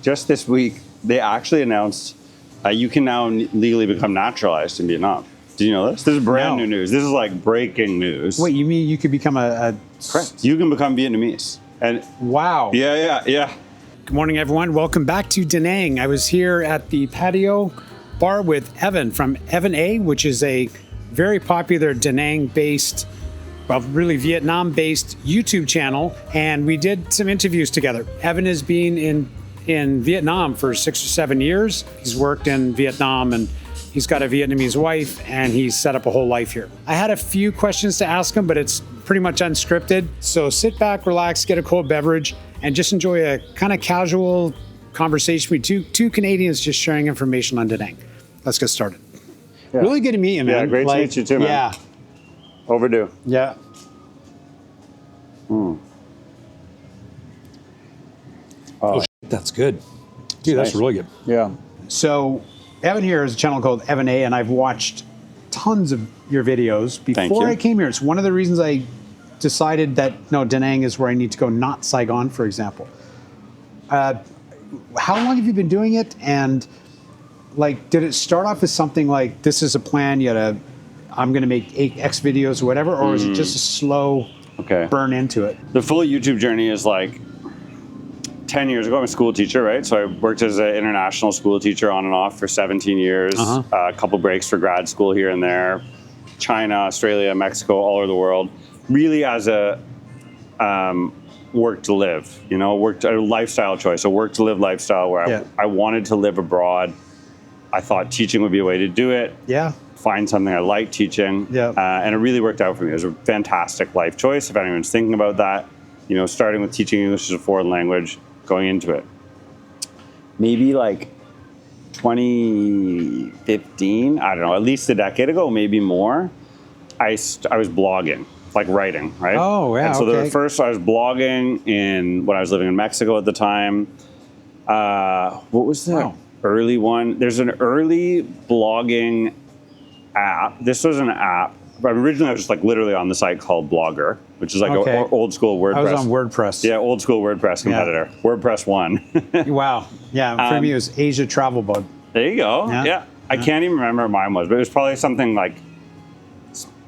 just this week, they actually announced you can now legally become naturalized in Vietnam. Did you know this? This is brand new news. This is like breaking news. Wait, you mean you could become Correct. You can become Vietnamese. And wow. Yeah. Good morning, everyone. Welcome back to Danang. I was here at the patio bar with Evan from Evan A, which is a very popular Danang-based, well, really Vietnam-based YouTube channel, and we did some interviews together. Evan has been in Vietnam for 6 or 7 years. He's worked in Vietnam, and he's got a Vietnamese wife, and he's set up a whole life here. I had a few questions to ask him, but it's pretty much unscripted. So sit back, relax, get a cold beverage, and just enjoy a kind of casual conversation with two Canadians just sharing information on Danang. Let's get started. Yeah. Really good to meet you, man. Yeah, great to meet you too, man. Yeah. Overdue. Yeah. Oh, that's good. Dude, that's really good. Yeah. So Evan here has a channel called Evan A, and I've watched tons of your videos before I came here. It's one of the reasons I decided that Danang is where I need to go, not Saigon, for example. How long have you been doing it? And like, did it start off as something like, this is a plan, I'm going to make X videos or whatever, or is it just a slow burn into it? The full YouTube journey is like 10 years ago. I'm a school teacher, right? So I worked as an international school teacher on and off for 17 years, a couple breaks for grad school here and there, China, Australia, Mexico, all over the world, really as a work to live, a lifestyle choice, a work to live lifestyle where I wanted to live abroad. I thought teaching would be a way to do it. Yeah. Find something I like teaching. Yeah. And it really worked out for me. It was a fantastic life choice. If anyone's thinking about that, starting with teaching English as a foreign language, going into it. Maybe like 2015, I don't know, at least a decade ago, maybe more, I was blogging, like writing, right? Oh, yeah, and so the first, I was blogging when I was living in Mexico at the time. What was the early one? There's an early blogging app. This was an app. Originally, I was just like literally on the site called Blogger, which is like an old school WordPress. I was on WordPress. Yeah, old school WordPress competitor. Yeah. WordPress 1. Wow. Yeah, for me it was Asia Travel Bug. There you go. Yeah. I can't even remember what mine was, but it was probably something like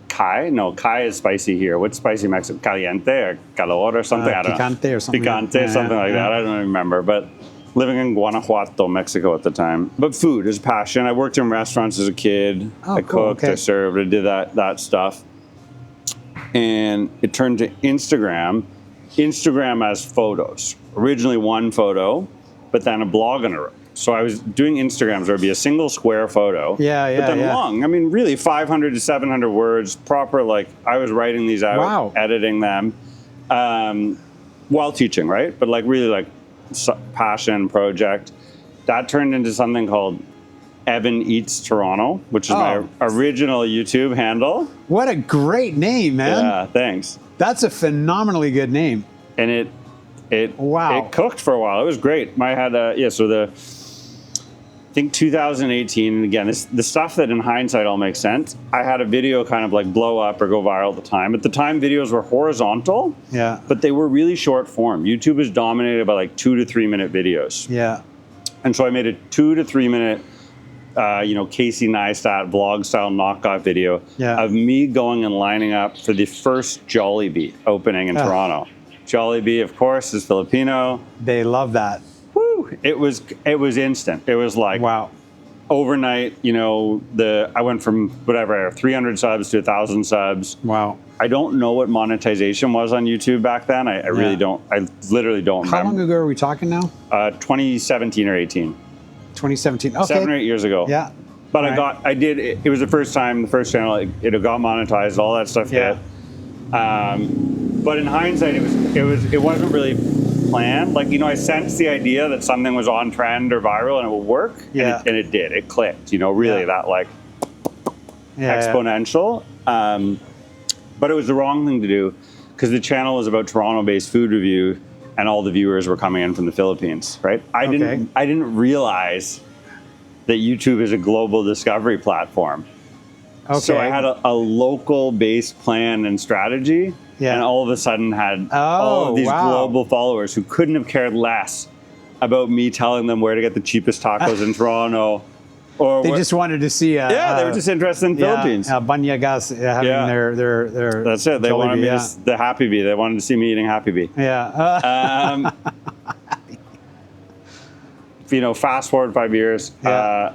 Kai. No, Kai is spicy here. What's spicy Mexico? Caliente or calor or something? I don't know. Picante or something. Picante, something like that. I don't remember, but living in Guanajuato, Mexico at the time. But food is passion. I worked in restaurants as a kid. I cooked, I served, I did that stuff. And it turned to Instagram. Instagram as photos. Originally one photo, but then a blog on it. So I was doing Instagrams where it'd be a single square photo. But then long. I mean, really 500 to 700 words, proper, like I was writing these out, editing them while teaching, right? But like really like passion project. That turned into something called Evan Eats Toronto, which is my original YouTube handle. What a great name, man. Yeah, thanks. That's a phenomenally good name. And it cooked for a while. It was great. I had I think 2018, and again, the stuff that in hindsight all makes sense. I had a video kind of like blow up or go viral at the time. At the time, videos were horizontal, but they were really short form. YouTube is dominated by like 2 to 3 minute videos. Yeah. And so I made a 2 to 3 minute, Casey Neistat vlog style knockoff video of me going and lining up for the first Jollybee opening in Toronto. Jollybee, of course, is Filipino. They love that. It was instant. It was like overnight. I went from 300 subs to 1,000 subs. Wow. I don't know what monetization was on YouTube back then. I really don't. I literally don't remember. How long ago are we talking now? 2017 or 18. 2017. Okay. 7 or 8 years ago. Yeah. But it was the first time, the first channel, it got monetized, all that stuff hit. But in hindsight, it wasn't really planned. I sensed the idea that something was on trend or viral and it would work. And it did. It clicked, really that exponential. But it was the wrong thing to do because the channel was about Toronto-based food review and all the viewers were coming in from the Philippines, right? I didn't realize that YouTube is a global discovery platform. Okay. So I had a local-based plan and strategy, and all of a sudden had all of these global followers who couldn't have cared less about me telling them where to get the cheapest tacos in Toronto. Or they just wanted to see. They were just interested in Philippines. Banyagas having their. That's it. They wanted me the Happy Bee. They wanted to see me eating Happy Bee. Yeah. Fast forward 5 years. Or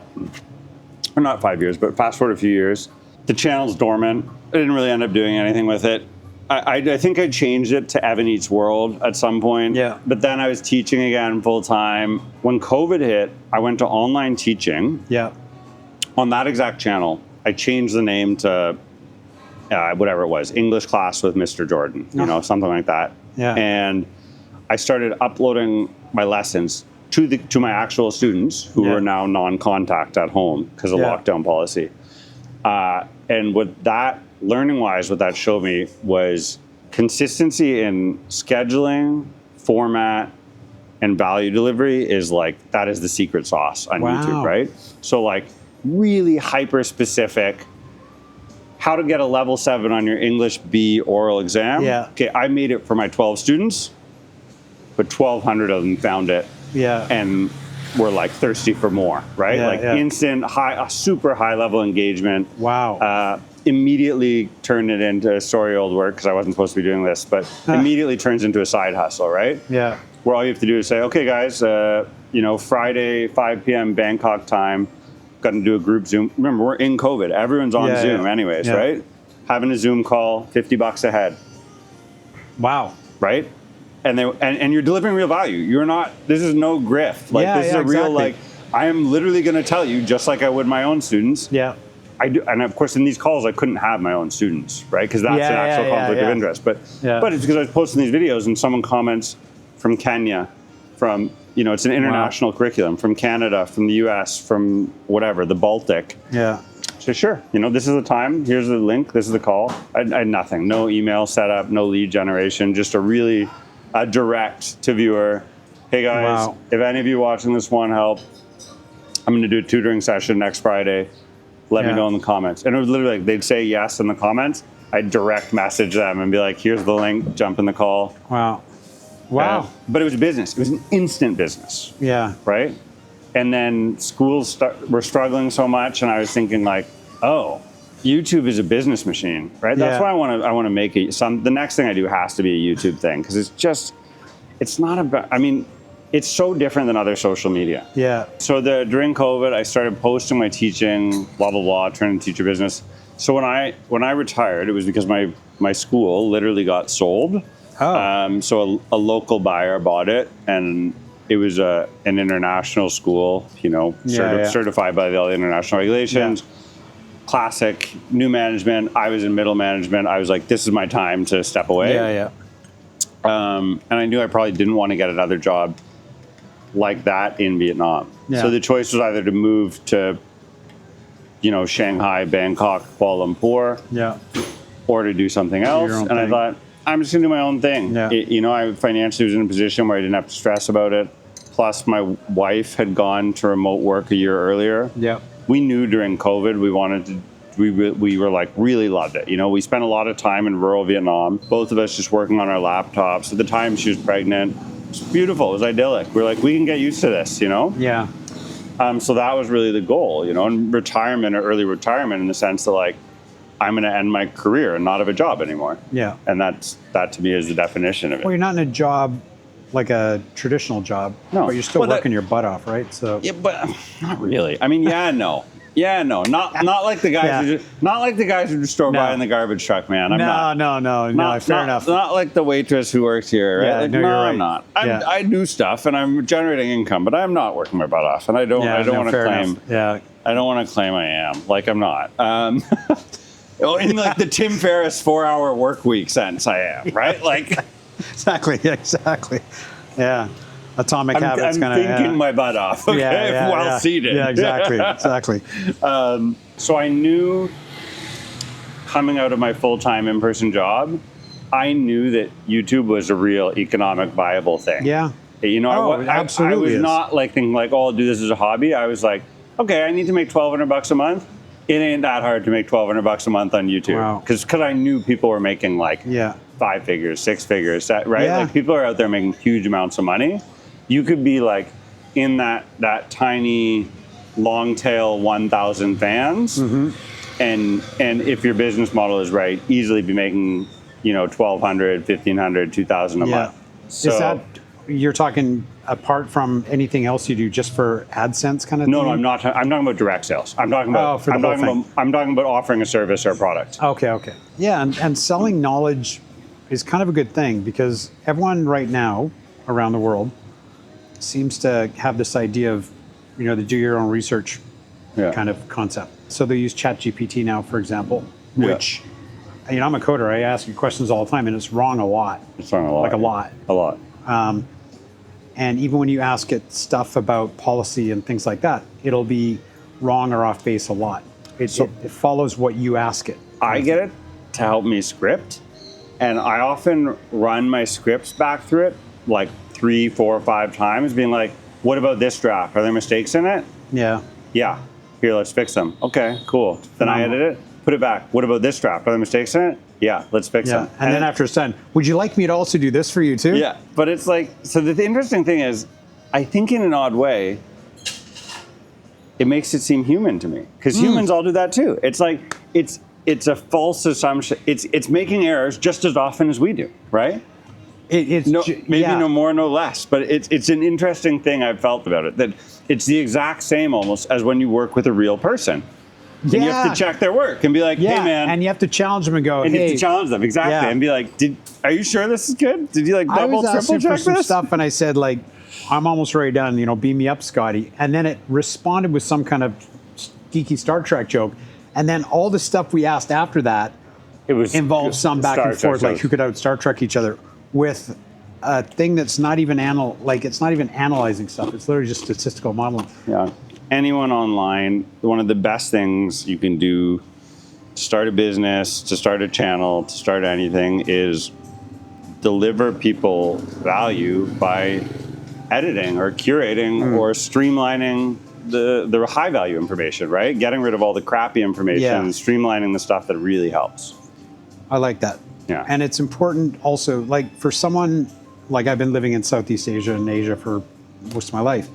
not 5 years, but fast forward a few years. The channel's dormant. I didn't really end up doing anything with it. I think I changed it to Evan Eats World at some point. Yeah. But then I was teaching again full time. When COVID hit, I went to online teaching. Yeah. On that exact channel, I changed the name to whatever it was, English Class with Mr. Jordan, something like that. Yeah. And I started uploading my lessons to my actual students who were now non-contact at home because of lockdown policy. And what that, learning-wise, what that showed me was consistency in scheduling, format, and value delivery is that is the secret sauce on YouTube, right? So really hyper-specific, how to get a level 7 on your English B oral exam. Yeah. Okay, I made it for my 12 students, but 1,200 of them found it. Yeah. And were thirsty for more, right? Instant, super high level engagement. Wow. Immediately turned it into, sorry old work because I wasn't supposed to be doing this, but immediately turns into a side hustle, right? Yeah. Where all you have to do is say, okay guys, Friday, 5 p.m. Bangkok time, got to do a group Zoom. Remember, we're in COVID. Everyone's on Zoom anyways, right? Having a Zoom call, $50 a head. Wow. Right? And you're delivering real value. You're not, this is no grift. This is a real, I am literally going to tell you, just like I would my own students. Yeah. I do, and of course in these calls I couldn't have my own students, right? Because that's an actual conflict of interest. But it's because I was posting these videos and someone comments from Kenya, from, it's an international curriculum, from Canada, from the US, from whatever, the Baltic. Yeah. So sure, this is the time, here's the link, this is the call. I had nothing, no email setup, no lead generation, just a really direct to viewer. Hey guys, if any of you watching this want help, I'm going to do a tutoring session next Friday. Let me know in the comments. And it was literally they'd say yes in the comments. I'd direct message them and be like, here's the link, jump in the call. Wow. But it was a business. It was an instant business. Yeah. Right? And then schools were struggling so much, and I was thinking YouTube is a business machine, right? That's why I want to make it. The next thing I do has to be a YouTube thing because it's not about. It's so different than other social media. Yeah. So during COVID, I started posting my teaching, blah blah blah, trying to teach a business. So when I retired, it was because my school literally got sold. Oh. So a local buyer bought it, and it was an international school, certified by all the international regulations. Yeah. Classic new management. I was in middle management. I was like, this is my time to step away. Yeah. And I knew I probably didn't want to get another job like that in Vietnam. Yeah. So the choice was either to move to, Shanghai, Bangkok, Kuala Lumpur, or to do something else. And I thought, I'm just gonna do my own thing. Yeah. I financially was in a position where I didn't have to stress about it. Plus, my wife had gone to remote work a year earlier. Yeah. We knew during COVID we were really loved it. We spent a lot of time in rural Vietnam, both of us just working on our laptops. At the time she was pregnant. It was beautiful, it was idyllic. We're we can get used to this, Yeah. So that was really the goal, and retirement or early retirement in the sense that I'm going to end my career and not have a job anymore. Yeah. And that to me is the definition of it. Well, you're not in a job like a traditional job, but you're still working your butt off, right? So yeah, but not really. No. Not like the guys. Not like the guys who just store by in the garbage truck, man. No. Fair enough. Not like the waitress who works here. Right? Yeah, you're right. I'm not. I do stuff and I'm generating income, but I'm not working my butt off, and I don't want to claim. Enough. Yeah. I don't want to claim I am. I'm not. In the Tim Ferriss 4-hour work week sense, I am, right? Exactly. Yeah. Atomic Habits kind of. I'm thinking my butt off, okay, while seated. Yeah, exactly. So I knew coming out of my full-time in-person job, I knew that YouTube was a real economic viable thing. Yeah. I Absolutely. was not thinking I'll do this as a hobby. I was okay, I need to make $1,200 a month. It ain't that hard to make $1,200 a month on YouTube. Wow. Because I knew people were making 5 figures, 6 figures, right? Yeah. People are out there making huge amounts of money. you could be like in that tiny long tail 1,000 fans, and if your business model is right, easily be making, you know, 1,200, 1,500, 2,000 a month. So, is that, you're talking apart from anything else you do, just for AdSense kind of thing? no, I'm not. I'm talking about direct sales. I'm talking about. I'm talking about offering a service or a product. Okay. Yeah, and selling knowledge is kind of a good thing, because everyone right now around the world seems to have this idea of, you know, the do your own research kind of concept. So they use ChatGPT now, for example, which, you know, I'm a coder. I ask you questions all the time, and it's wrong a lot. It's wrong a lot. Like a lot. A lot. And even when you ask it stuff about policy and things like that, it'll be wrong or off base a lot. It follows what you ask it. I get it to help me script, and I often run my scripts back through it like 3, 4, 5 times, being like, what about this draft? Are there mistakes in it? Yeah. Yeah. Here, let's fix them. Okay, cool. Then I edit it, put it back. What about this draft? Are there mistakes in it? Yeah, let's fix them. And then after it's done, would you like me to also do this for you too? Yeah, but it's like, so the interesting thing is, I think in an odd way, it makes it seem human to me, because humans all do that too. It's like, it's a false assumption. It's making errors just as often as we do, right? Maybe no more, no less, but it's an interesting thing I've felt about it, that it's the exact same almost as when you work with a real person. And you have to check their work and be like, hey man. And you have to challenge them and go, and hey. you have to challenge them, exactly. And be like, are you sure this is good? Did you like double, triple check some this? stuff, and I said, like, I'm almost ready done, you know, beam me up, Scotty. And then it responded with some kind of geeky Star Trek joke. And then all the stuff we asked after that involved some back and forth, like who could out Star Trek each other, with a thing that's not even it's not even analyzing stuff. It's literally just statistical modeling. Yeah. Anyone online, one of the best things you can do to start a business, to start a channel, to start anything, is deliver people value by editing or curating or streamlining the high value information, right? Getting rid of all the crappy information, streamlining the stuff that really helps. I like that. Yeah. And it's important also, like, for someone, like, I've been living in Southeast Asia and Asia for most of my life.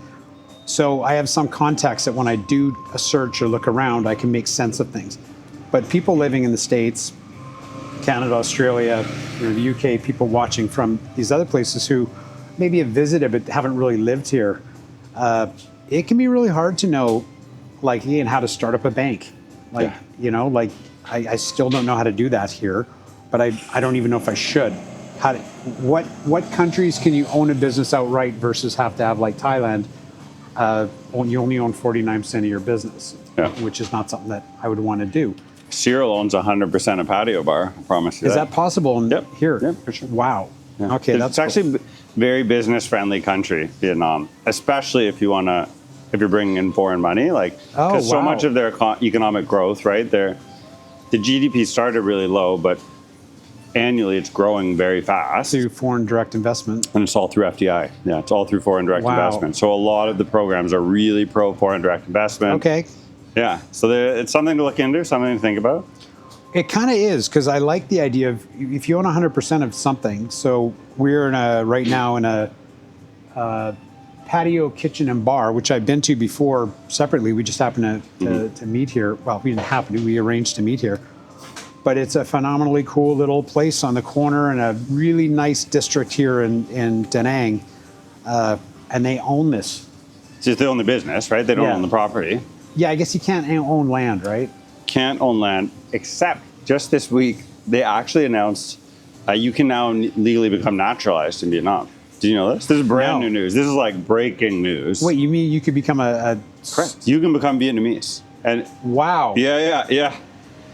So I have some context that when I do a search or look around, I can make sense of things. But people living in the States, Canada, Australia, you know, the UK, people watching from these other places who maybe have visited but haven't really lived here, it can be really hard to know, like, Ian, how to start up a bank. Like, you know, like, I still don't know how to do that here, but I don't even know if I should. What countries can you own a business outright versus have to have, like Thailand, you only own 49% of your business, which is not something that I would want to do. Cyril owns 100% of Patio Bar, I promise you. Is that possible here? Yep, for sure. Wow. Yeah. Okay, it's actually a very business-friendly country, Vietnam, especially if you're bringing in foreign money, like, because so much of their economic growth, right? The GDP started really low, but annually it's growing very fast. Through foreign direct investment. And it's all through FDI. Yeah, it's all through foreign direct investment. So a lot of the programs are really pro foreign direct investment. Okay. Yeah, so it's something to look into, something to think about. It kind of is, because I like the idea of, if you own 100% of something, so we're right now in a patio, kitchen, and bar, which I've been to before separately. We just happened to meet here. Well, we didn't happen to, we arranged to meet here. But it's a phenomenally cool little place on the corner in a really nice district here in Danang. And they own this. So they own the business, right? They don't own the property. Yeah, I guess you can't own land, right? Can't own land, except just this week, they actually announced you can now legally become naturalized in Vietnam. Did you know this? This is brand new news. This is like breaking news. Wait, you mean you could become Correct. You can become Vietnamese. And wow. Yeah.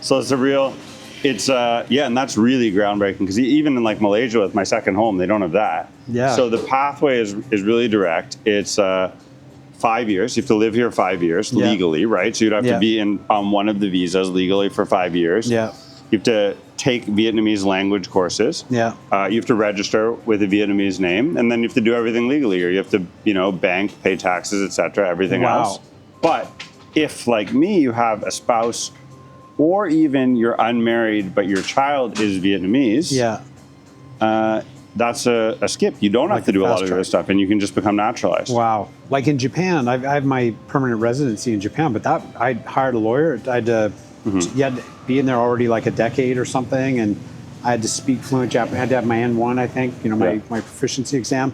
So it's and that's really groundbreaking, because even in like Malaysia with my second home, they don't have that. Yeah. So the pathway is really direct. It's 5 years. You have to live here 5 years legally, right? So you'd have to be on one of the visas legally for 5 years. Yeah. You have to take Vietnamese language courses. Yeah. You have to register with a Vietnamese name, and then you have to do everything legally. Or you have to, bank, pay taxes, etc., everything else. But if, like me, you have a spouse, or even you're unmarried but your child is Vietnamese, that's a skip. You don't have to do a lot of this stuff, and you can just become naturalized. Wow. Like in Japan, I have my permanent residency in Japan, but I hired a lawyer. You had to be in there already like a decade or something, and I had to speak fluent Japanese. I had to have my N1, I think, my proficiency exam.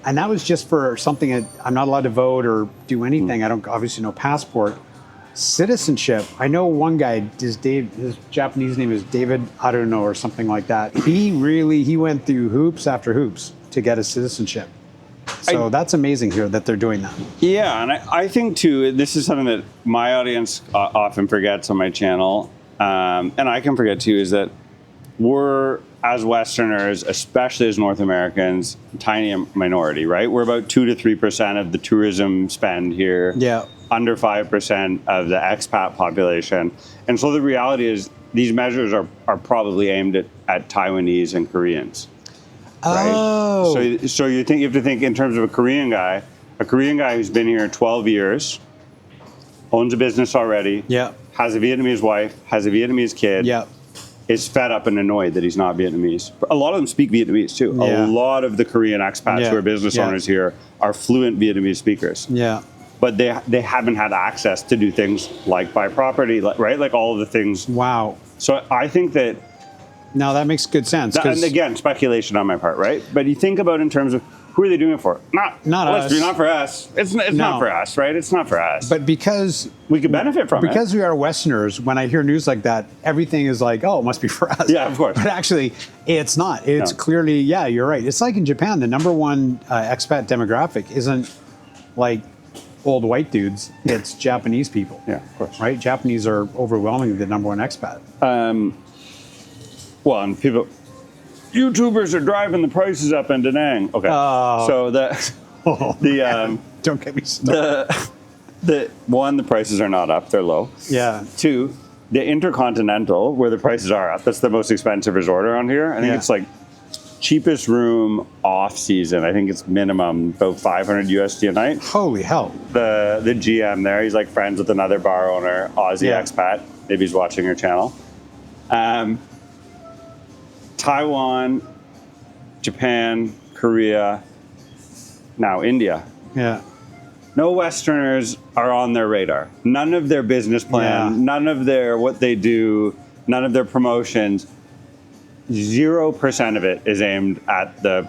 And that was just for something that I'm not allowed to vote or do anything. I don't, obviously no passport. Citizenship. I know one guy, his Japanese name is David Aruno or something like that. He went through hoops after hoops to get a citizenship. So that's amazing here that they're doing that. Yeah, and I think too, this is something that my audience often forgets on my channel, and I can forget too, is that we're, as Westerners, especially as North Americans, tiny minority, right? We're about 2 to 3% of the tourism spend here. Yeah. Under 5% of the expat population. And so the reality is these measures are probably aimed at Taiwanese and Koreans. Right? Oh. So you have to think in terms of a Korean guy who's been here 12 years, owns a business already, has a Vietnamese wife, has a Vietnamese kid, is fed up and annoyed that he's not Vietnamese. A lot of them speak Vietnamese too. A lot of the Korean expats who are business owners here are fluent Vietnamese speakers. Yeah. But they haven't had access to do things like buy property, right? Like all of the things. Wow. So I think that... No, that makes good sense. And again, speculation on my part, right? But you think about in terms of who are they doing it for? Not us. Not for us. It's not for us, right? It's not for us. But because... we could benefit from it. Because we are Westerners, when I hear news like that, everything is like, oh, it must be for us. Yeah, of course. But actually, it's not. It's clearly, you're right. It's like in Japan, the number one expat demographic isn't like old white dudes. It's Japanese people. Yeah, of course. Right? Japanese are overwhelmingly the number one expat. Well, and people... YouTubers are driving the prices up in Danang. Okay, so don't get me started. The prices are not up; they're low. Yeah. 2, the Intercontinental, where the prices are up. That's the most expensive resort around here. I think it's like cheapest room off season. I think it's minimum about $500 USD a night. Holy hell! The GM there, he's like friends with another bar owner, Aussie expat. Maybe he's watching your channel. Taiwan, Japan, Korea, now India. Yeah. No Westerners are on their radar. None of their business plan, none of their what they do, none of their promotions. 0% of it is aimed at the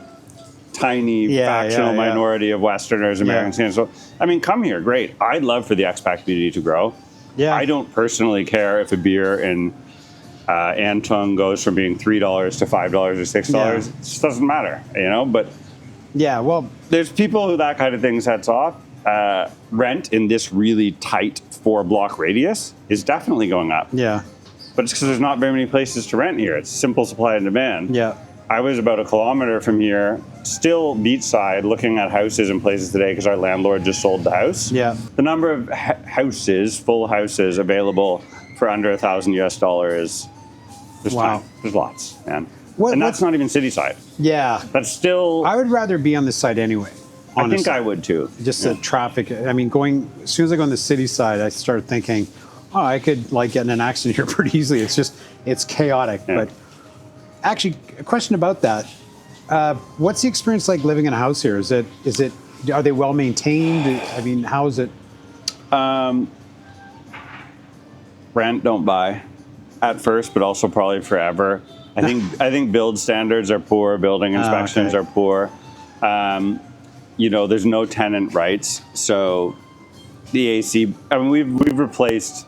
tiny factional minority of Westerners, Americans. So, I mean, come here, great. I'd love for the expat community to grow. Yeah. I don't personally care if a beer in Antung goes from being $3 to $5 or $6. It just doesn't matter, but well, there's people who that kind of thing sets off. Rent in this really tight 4-block radius is definitely going up. Yeah, but it's because there's not very many places to rent here. It's simple supply and demand. Yeah, I was about a kilometer from here, still beachside, looking at houses and places today because our landlord just sold the house. Yeah, the number of houses, full houses available for under $1,000 US there's lots, man. And that's not even city side. Yeah. That's still... I would rather be on this side anyway, honestly. I think I would too. Just the traffic. I mean, as soon as I go on the city side, I start thinking, I could get in an accident here pretty easily. It's chaotic. Yeah. But actually, a question about that. What's the experience like living in a house here? Are they well maintained? I mean, how is it? Rent, don't buy. At first, but also probably forever. I think build standards are poor, building inspections are poor. There's no tenant rights, so the AC. I mean, we've replaced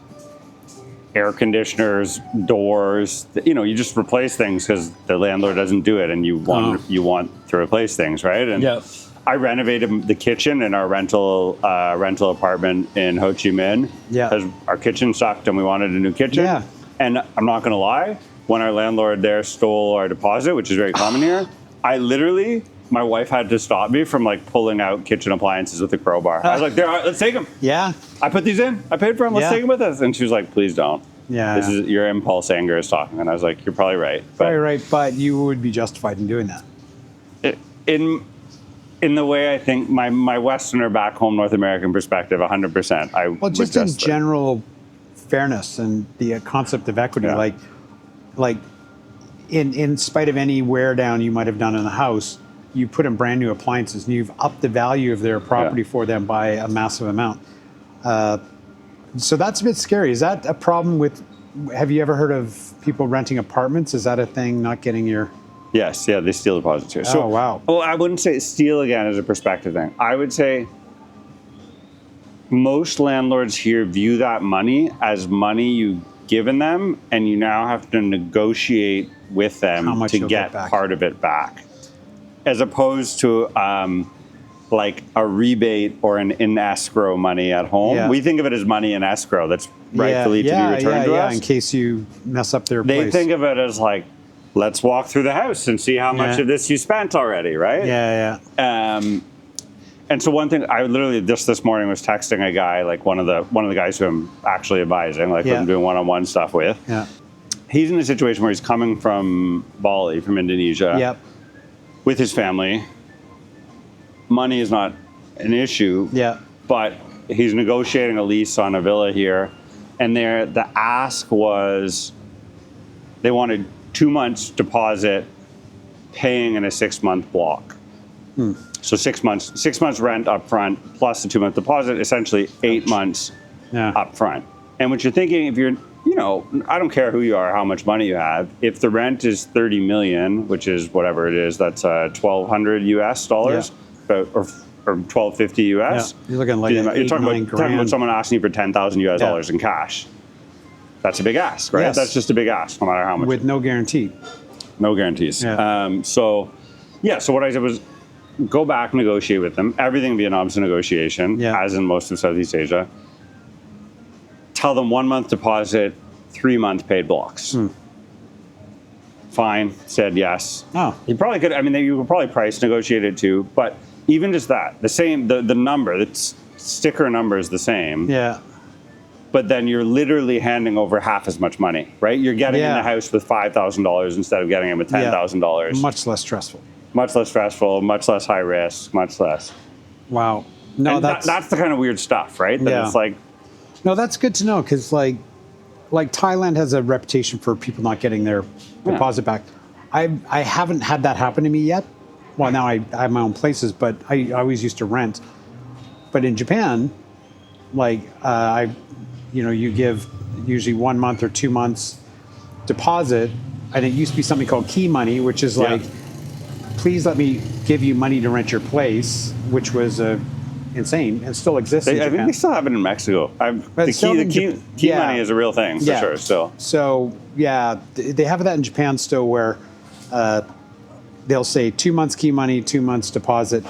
air conditioners, doors. You just replace things because the landlord doesn't do it, and you want to replace things, right? And I renovated the kitchen in our rental apartment in Ho Chi Minh because our kitchen sucked and we wanted a new kitchen. Yeah. And I'm not going to lie, when our landlord there stole our deposit, which is very common here, my wife had to stop me from pulling out kitchen appliances with a crowbar. I was like, let's take them. Yeah. I put these in. I paid for them. Let's take them with us. And she was like, please don't. Yeah. This is your impulse anger is talking. And I was like, you're probably right. Probably right, but you would be justified in doing that. In the way I think my Westerner back home North American perspective, 100%. Well, just in general fairness and the concept of equity, like in spite of any wear down you might have done in the house, you put in brand new appliances and you've upped the value of their property for them by a massive amount. So that's a bit scary. Is that a problem with, have you ever heard of people renting apartments? Is that a thing, not getting your... Yes, yeah, they steal deposits here. So, oh, wow. Well, I wouldn't say steal again as a perspective thing. I would say most landlords here view that money as money you've given them, and you now have to negotiate with them to get part of it back. As opposed to like a rebate or an in escrow money at home. Yeah. We think of it as money in escrow that's rightfully to be returned to us. In case you mess up their place. They think of it as like, let's walk through the house and see how much of this you spent already, right? Yeah. And so one thing, I literally just this morning was texting a guy, like one of the guys who I'm actually advising, like who I'm doing one-on-one stuff with. Yeah. He's in a situation where he's coming from Bali, from Indonesia, with his family. Money is not an issue, but he's negotiating a lease on a villa here, and the ask was they wanted 2 months deposit, paying in a 6-month block. So 6 months rent up front plus the 2-month deposit, essentially 8 months up front. And what you're thinking, if you're, I don't care who you are, how much money you have. If the rent is 30 million, which is whatever it is, that's $1,200 US dollars, or 1250 US. You're looking like you're talking about someone asking you for 10,000 US dollars in cash. That's a big ask, right? That's just a big ask, no matter how much. With no guarantee. No guarantees. So what I did was go back, negotiate with them. Everything in Vietnam is a negotiation, as in most of Southeast Asia. Tell them 1 month deposit, 3 month paid blocks. Fine, said yes. Oh. You probably could, you could probably price negotiate it too, but even just that, the same, the number, the sticker number is the same. Yeah. But then you're literally handing over half as much money, right? You're getting in the house with $5,000 instead of getting in with $10,000. Much less stressful. Much less stressful, much less high risk, much less. Wow. No, that's the kind of weird stuff, right? That it's like... No, that's good to know, because like Thailand has a reputation for people not getting their deposit back. I haven't had that happen to me yet. Well, now I have my own places, but I always used to rent. But in Japan, like you give usually 1 month or 2 months deposit, and it used to be something called key money, which is like, please let me give you money to rent your place, which was insane and still exists. I think they still have it in Mexico. The key money is a real thing for sure. So they have that in Japan still, where they'll say 2 months key money, 2 months deposit,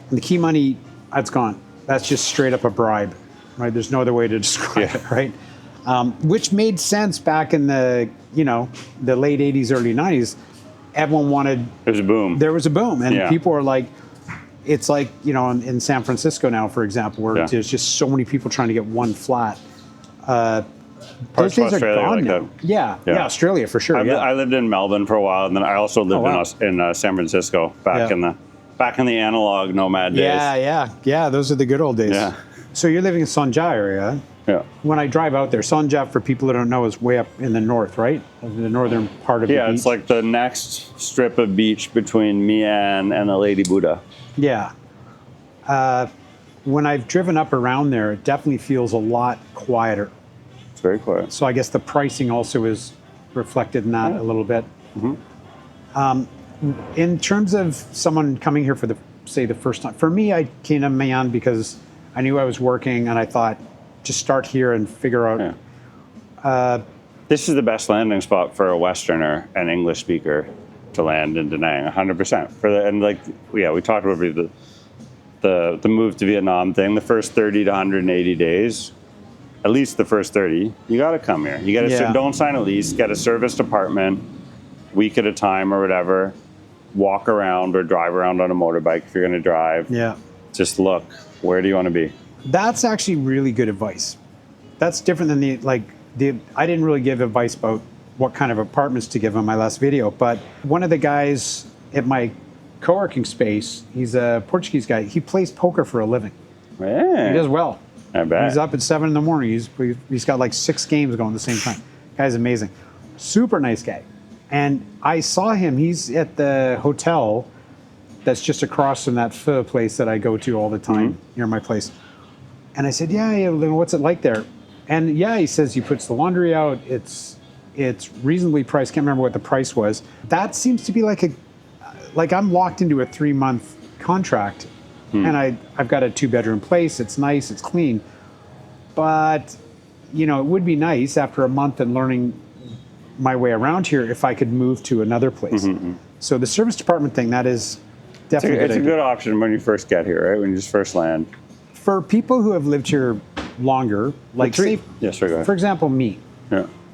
and the key money, that's gone. That's just straight up a bribe, right? There's no other way to describe it, right? Which made sense back in the late 80s, early 90s. Everyone wanted... There was a boom. There was a boom. And people are like... It's like, in San Francisco now, for example, where there's just so many people trying to get one flat. Those days are gone now. Yeah, Australia for sure. I lived in Melbourne for a while, and then I also lived in San Francisco back in the analog nomad days. Yeah. Those are the good old days. Yeah. So you're living in Sonja area. Yeah. When I drive out there, Sonja, for people that don't know, is way up in the north, right? The northern part of the beach. Yeah, it's like the next strip of beach between Mian and the Lady Buddha. Yeah. When I've driven up around there, it definitely feels a lot quieter. It's very quiet. So I guess the pricing also is reflected in that a little bit. In terms of someone coming here for the first time, for me, I came to Mian because I knew I was working, and I thought, just start here and figure out. This is the best landing spot for a Westerner, an English speaker, to land in Da Nang, 100%. We talked about the move to Vietnam thing. The first 30 to 180 days, at least the first 30, you got to come here. You got to don't sign a lease, get a serviced apartment, week at a time or whatever. Walk around or drive around on a motorbike if you're going to drive. Yeah. Just look. Where do you want to be? That's actually really good advice. That's different than I didn't really give advice about what kind of apartments to give in my last video, but one of the guys at my co-working space, he's a Portuguese guy. He plays poker for a living. Yeah. He does well. I bet. He's up at 7 a.m. He's got like 6 games going at the same time. Guy's amazing. Super nice guy. And I saw him. He's at the hotel that's just across from that pho place that I go to all the time near my place. And I said, yeah, what's it like there? And yeah, he says he puts the laundry out. It's reasonably priced. Can't remember what the price was. That seems to be like I'm locked into a 3-month contract, and I've got a 2-bedroom place. It's nice. It's clean. But, it would be nice after a month and learning my way around here if I could move to another place. So the service department thing, that is definitely it's a good option when you first get here, right? When you just first land. For people who have lived here longer, like say, go ahead. for example, me,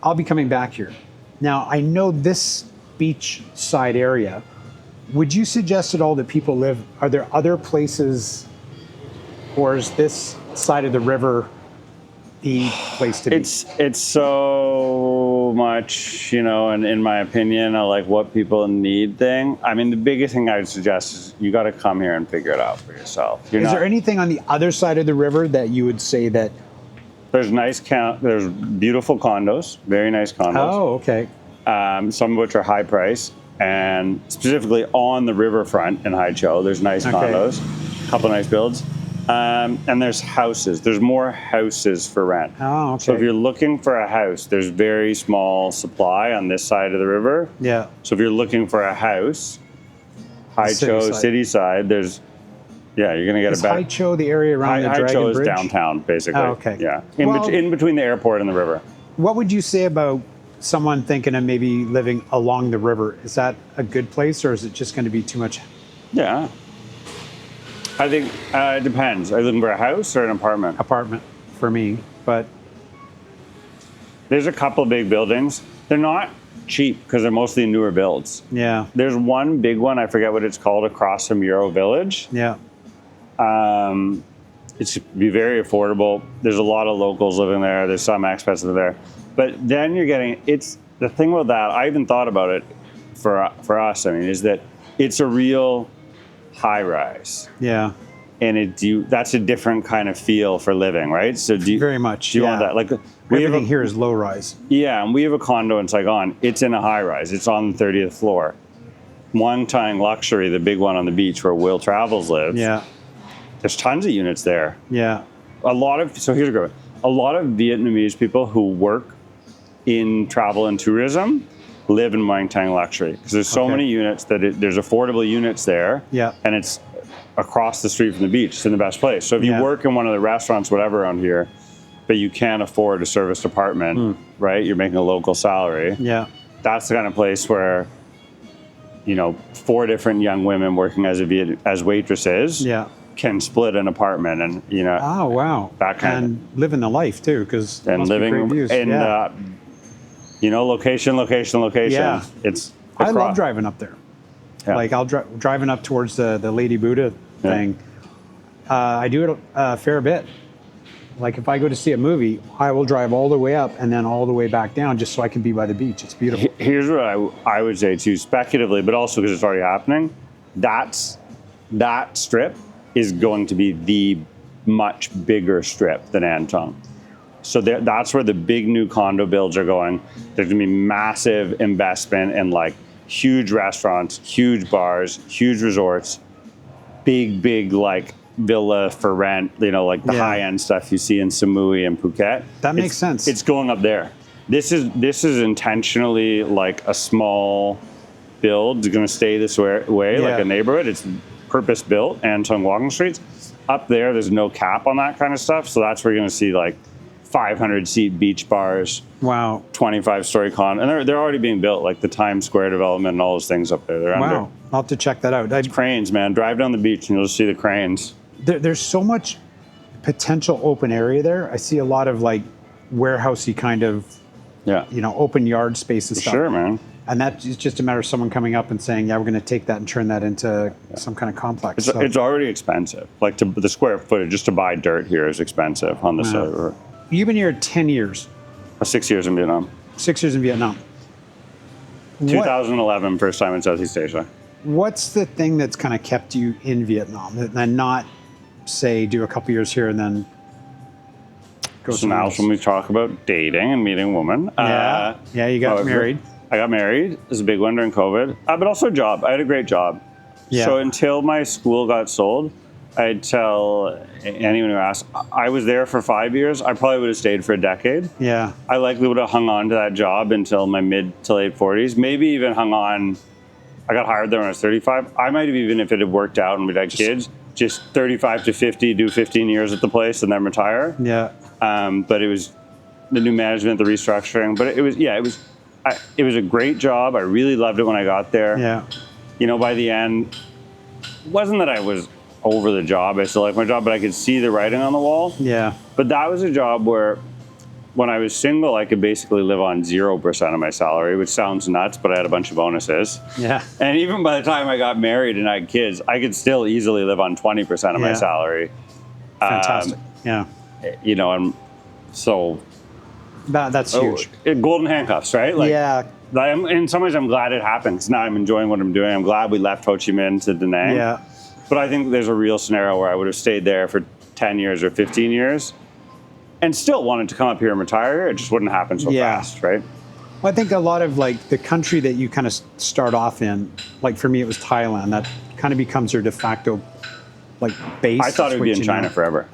I'll be coming back here. Now, I know this beachside area. Would you suggest at all that people are there other places, or is this side of the river the place to be? It's so much, and in my opinion, I like what people need thing. I mean, the biggest thing I would suggest is you got to come here and figure it out for yourself. Is there anything on the other side of the river that you would say that? There's there's beautiful condos, very nice condos. Oh, okay. Some of which are high price, and specifically on the riverfront in Haicho, there's nice condos, a couple of nice builds. And there's houses. There's more houses for rent. Oh, okay. So if you're looking for a house, there's very small supply on this side of the river. Yeah. So if you're looking for a house, Haicho, city side, you're going to get a better. Is Haicho the area around the Dragon Haicho Bridge? is downtown, basically. Oh, okay. Yeah. In between the airport and the river. What would you say about someone thinking of maybe living along the river? Is that a good place, or is it just going to be too much? Yeah. I think it depends. Are you looking for a house or an apartment? Apartment for me, but there's a couple of big buildings. They're not cheap because they're mostly newer builds. Yeah. There's one big one, I forget what it's called, across from Euro Village. Yeah. It's be very affordable. There's a lot of locals living there. There's some expats living there. But then you're getting, it's the thing about that, I even thought about it for us, is that it's a real high rise. Yeah. And that's a different kind of feel for living, right? So very much. Do you want that? Like everything here is low rise. Yeah, and we have a condo in Saigon. It's in a high rise. It's on the 30th floor. One-time luxury, the big one on the beach where Will Travels lives. Yeah. There's tons of units there. Yeah. So here's a good one. A lot of Vietnamese people who work in travel and tourism live in Muang Thang luxury because there's so many units that there's affordable units there. Yeah. And it's across the street from the beach. It's in the best place. So if you work in one of the restaurants, whatever around here, but you can't afford a serviced apartment, right? You're making a local salary. Yeah. That's the kind of place where, 4 different young women working as waitresses can split an apartment and, Oh, wow. that kind and living the life too, because living views. and, location. Yeah. I love driving up there. Yeah. Like driving up towards the Lady Buddha thing. I do it a fair bit. Like if I go to see a movie, I will drive all the way up and then all the way back down just so I can be by the beach. It's beautiful. Here's what I would say too, speculatively, but also because it's already happening. That strip is going to be the much bigger strip than Antong. So that's where the big new condo builds are going. There's going to be massive investment in like huge restaurants, huge bars, huge resorts, big like villa for rent, like the high-end stuff you see in Samui and Phuket. That makes sense. It's going up there. This is intentionally like a small build. It's going to stay this way, like a neighborhood. It's purpose built, Antong walking streets. Up there's no cap on that kind of stuff. So that's where you're going to see like 500-seat beach bars. Wow. 25-story condo. And they're already being built, like the Times Square development and all those things up there. They're under. I'll have to check that out. Cranes, man. Drive down the beach and you'll see the cranes. There's so much potential open area there. I see a lot of like warehousey kind of, open yard space and stuff. Sure, man. And that is just a matter of someone coming up and saying, we're going to take that and turn that into some kind of complex. It's already expensive. Like the square footage, just to buy dirt here is expensive on this side. You've been here 10 years. 6 years in Vietnam. 6 years in Vietnam. 2011, first time in Southeast Asia. What's the thing that's kind of kept you in Vietnam and not, say, do a couple years here and then go So now when we talk about dating and meeting a woman. You got married. I got married. It was a big one during COVID, but also a job. I had a great job. Yeah. So until my school got sold, I'd tell anyone who asked, I was there for 5 years. I probably would have stayed for a decade. Yeah. I likely would have hung on to that job until my mid to late 40s, maybe even hung on. I got hired there when I was 35. I might have, even if it had worked out and we'd had kids, just 35 to 50, do 15 years at the place and then retire. Yeah. But it was the new management, the restructuring. But it was a great job. I really loved it when I got there. Yeah. You know, by the end, it wasn't that I was over the job. I still like my job, but I could see the writing on the wall. Yeah. But that was a job where when I was single, I could basically live on 0% of my salary, which sounds nuts, but I had a bunch of bonuses. Yeah. And even by the time I got married and I had kids, I could still easily live on 20% of my salary. Fantastic. Yeah. You know, and so That's huge. Golden handcuffs, right? Like, yeah. In some ways, I'm glad it happened because now I'm enjoying what I'm doing. I'm glad we left Ho Chi Minh to Da Nang. Yeah. But I think there's a real scenario where I would have stayed there for 10 years or 15 years and still wanted to come up here and retire. It just wouldn't happen so fast, right? Well, I think a lot of like the country that you kind of start off in, like for me, it was Thailand. That kind of becomes your de facto like base. I thought it would be in China forever.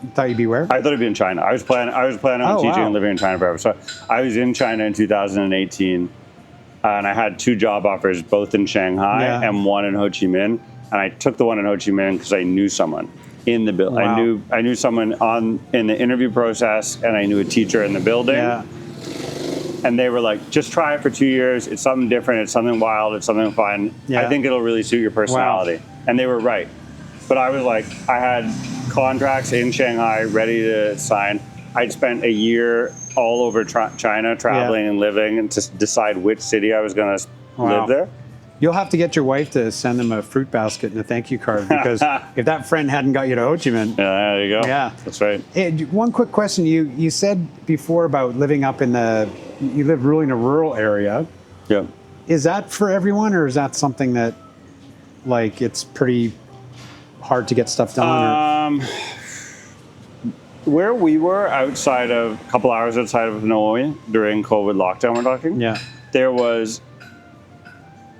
You thought you'd be where? I thought it'd be in China. I was planning on teaching and living in China forever. So I was in China in 2018, and I had 2 job offers, both in Shanghai and one in Ho Chi Minh. And I took the one in Ho Chi Minh because I knew someone in the building. Wow. I knew someone in the interview process, and I knew a teacher in the building. Yeah. And they were like, just try it for 2 years. It's something different. It's something wild. It's something fun. Yeah. I think it'll really suit your personality. Wow. And they were right. But I was like, I had contracts in Shanghai ready to sign. I'd spent a year all over China traveling and living and to decide which city I was going to live there. You'll have to get your wife to send them a fruit basket and a thank you card because if that friend hadn't got you to Ho Chi Minh. Yeah, there you go. Yeah. That's right. Hey, one quick question. You said before about living up you live really in a rural area. Yeah. Is that for everyone or is that something that like it's pretty hard to get stuff done? Where we were a couple hours outside of Hanoi during COVID lockdown, we're talking. Yeah. There was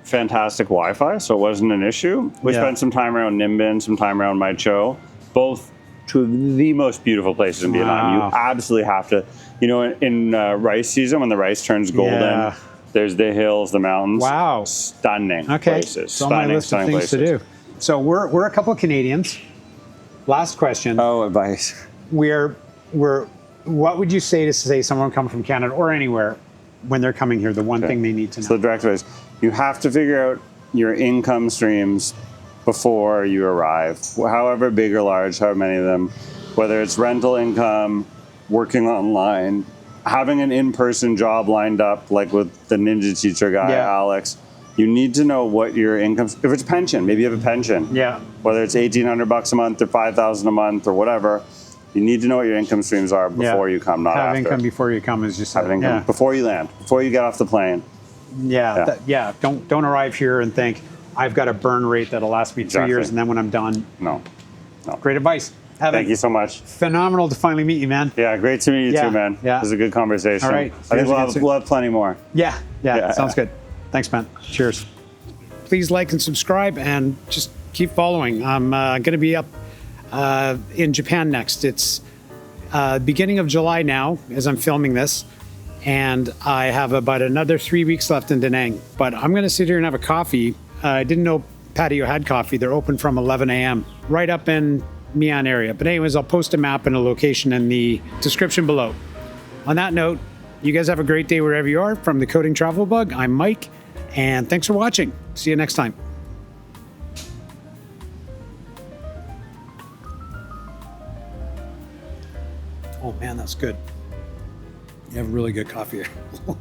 fantastic Wi-Fi, so it wasn't an issue. We spent some time around Ninh Binh, some time around Mai Cho, both two of the most beautiful places in Vietnam. You absolutely have to, you know, in rice season when the rice turns golden, there's the hills, the mountains. Wow. Stunning places. It's on my list of things to do. So we're a couple of Canadians. Last question. Oh, advice. What would you say to someone coming from Canada or anywhere when they're coming here, the one thing they need to know? So the direct advice, you have to figure out your income streams before you arrive, however big or large, however many of them, whether it's rental income, working online, having an in-person job lined up, like with the Ninja teacher guy, Alex. You need to know what your income, if it's pension, maybe you have a pension. Yeah. Whether it's $1,800 a month or $5,000 a month or whatever, you need to know what your income streams are before you come, not have after. income before you come is just have income before you land, before you get off the plane. Don't arrive here and think I've got a burn rate that'll last me 2 years and then when I'm done. No. Great advice. Evan, thank you so much. Phenomenal to finally meet you, man. Yeah, great to meet you too, man. Yeah. It was a good conversation. All right. I think we'll have plenty more. Yeah. Sounds good. Thanks, man. Cheers. Please like and subscribe and just keep following. I'm going to be up in Japan next. It's beginning of July now as I'm filming this. And I have about another 3 weeks left in Da Nang. But I'm going to sit here and have a coffee. I didn't know Patio had coffee. They're open from 11 a.m. right up in Mian area. But anyways, I'll post a map and a location in the description below. On that note, you guys have a great day wherever you are. From the Coding Travel Bug, I'm Mike. And thanks for watching. See you next time. Oh man, that's good. You have really good coffee here.